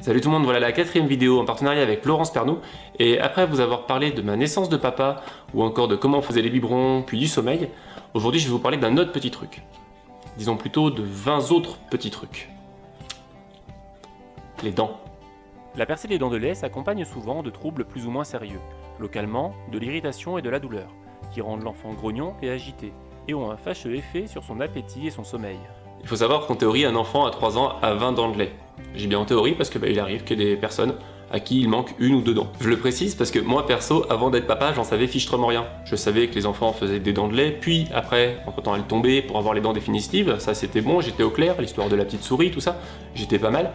Salut tout le monde, voilà la 4e vidéo en partenariat avec Laurence Pernoud. Et après vous avoir parlé de ma naissance de papa, ou encore de comment on faisait les biberons, puis du sommeil, aujourd'hui je vais vous parler d'un autre petit truc. Disons plutôt de 20 autres petits trucs. Les dents. La percée des dents de lait s'accompagne souvent de troubles plus ou moins sérieux, localement de l'irritation et de la douleur, qui rendent l'enfant grognon et agité, et ont un fâcheux effet sur son appétit et son sommeil. Il faut savoir qu'en théorie, un enfant à 3 ans a 20 dents de lait. J'ai bien en théorie parce que il arrive qu'il y ait des personnes à qui il manque une ou deux dents. Je le précise parce que moi perso, avant d'être papa, j'en savais fichtrement rien. Je savais que les enfants faisaient des dents de lait, puis après, entre-temps elles tombaient pour avoir les dents définitives, ça c'était bon, j'étais au clair, l'histoire de la petite souris, tout ça, j'étais pas mal.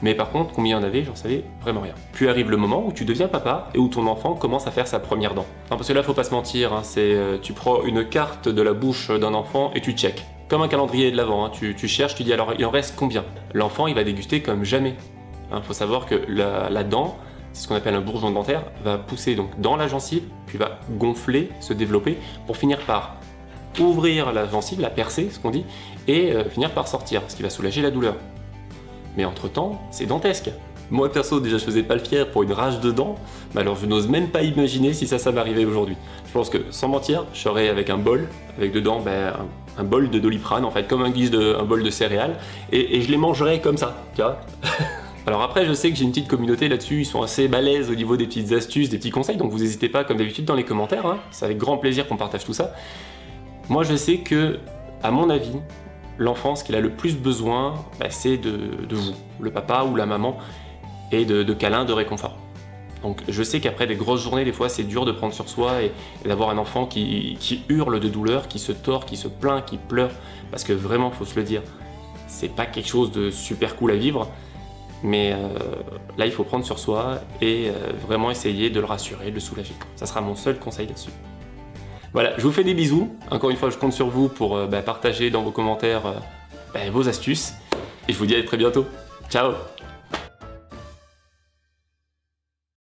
Mais par contre, combien il y en avait, j'en savais vraiment rien. Puis arrive le moment où tu deviens papa et où ton enfant commence à faire sa première dent. Non, parce que là, faut pas se mentir, hein, tu prends une carte de la bouche d'un enfant et tu check. Comme un calendrier de l'Avent, hein, tu cherches, tu dis alors il en reste combien. L'enfant, il va déguster comme jamais. Faut savoir que la dent, c'est ce qu'on appelle un bourgeon dentaire, va pousser donc dans la gencive, puis va gonfler, se développer, pour finir par ouvrir la gencive, la percer, ce qu'on dit, et finir par sortir, ce qui va soulager la douleur. Mais entre-temps, c'est dantesque. Moi perso, déjà je faisais pas le fier pour une rage de dents, mais alors je n'ose même pas imaginer si ça m'arrivait aujourd'hui. Je pense que, sans mentir, je serais avec un bol, avec dedans un bol de Doliprane, en fait, comme un bol de céréales, et je les mangerais comme ça, tu vois. Alors après, je sais que j'ai une petite communauté là-dessus, ils sont assez balèzes au niveau des petites astuces, des petits conseils, donc vous n'hésitez pas, comme d'habitude, dans les commentaires, hein. C'est avec grand plaisir qu'on partage tout ça. Moi je sais que, à mon avis, l'enfant, ce qu'il a le plus besoin, c'est de vous, le papa ou la maman, et de câlins, de réconfort. Donc je sais qu'après des grosses journées, des fois c'est dur de prendre sur soi et d'avoir un enfant qui hurle de douleur, qui se tord, qui se plaint, qui pleure, parce que vraiment, faut se le dire, c'est pas quelque chose de super cool à vivre, mais là il faut prendre sur soi et vraiment essayer de le rassurer, de le soulager. Ça sera mon seul conseil là-dessus. Voilà, je vous fais des bisous. Encore une fois, je compte sur vous pour partager dans vos commentaires vos astuces. Et je vous dis à très bientôt. Ciao!